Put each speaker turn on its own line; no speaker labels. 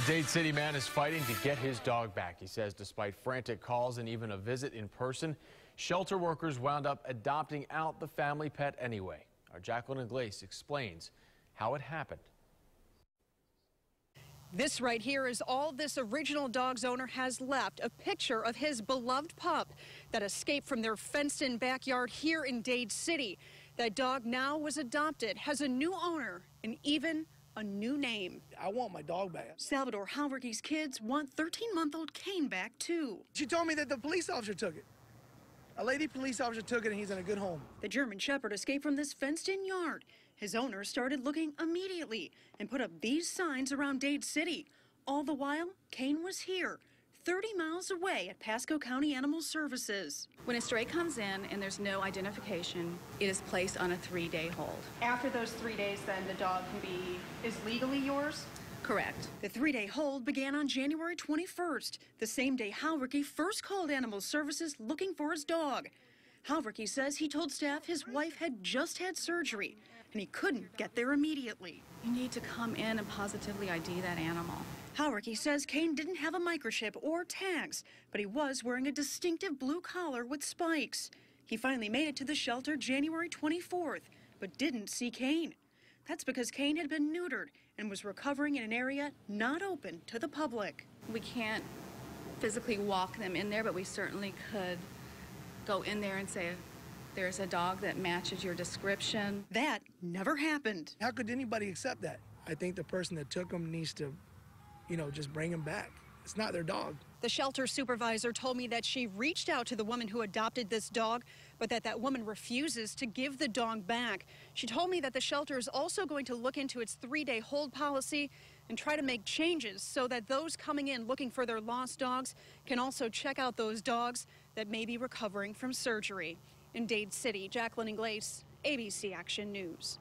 Dade City man is fighting to get his dog back. He says despite frantic calls and even a visit in person, shelter workers wound up adopting out the family pet anyway. Our Jacqueline Iglesias explains how it happened.
This right here is all this original dog's owner has left, a picture of his beloved pup that escaped from their fenced-in backyard here in Dade City. That dog now was adopted, has a new owner, and even a new name.
I want my dog back.
Salvador Halverke's kids want 13-month-old Kane back, too.
She told me that the police officer took it. A lady police officer took it and he's in a good home.
The German Shepherd escaped from this fenced-in yard. His owner started looking immediately and put up these signs around Dade City. All the while, Kane was here, 30 miles away at Pasco County Animal Services.
When a stray comes in and there's no identification, it is placed on a 3-day hold.
After those 3 days, then the dog is legally yours?
Correct.
The 3-day hold began on January 21st, the same day Halverke first called Animal Services looking for his dog. Halverke says he told staff his wife had just had surgery and he couldn't get there immediately.
You need to come in and positively ID that animal.
Halverke says Kane didn't have a microchip or tags, but he was wearing a distinctive blue collar with spikes. He finally made it to the shelter January 24th, but didn't see Kane. That's because Kane had been neutered and was recovering in an area not open to the public.
We can't physically walk them in there, but we certainly could go in there and say, there's a dog that matches your description.
That never happened.
How could anybody accept that? I think the person that took him needs to, just bring him back. It's not their dog.
The shelter supervisor told me that she reached out to the woman who adopted this dog, but that woman refuses to give the dog back. She told me that the shelter is also going to look into its 3-day hold policy and try to make changes so that those coming in looking for their lost dogs can also check out those dogs that may be recovering from surgery. In Dade City, Jacqueline Iglesias, ABC Action News.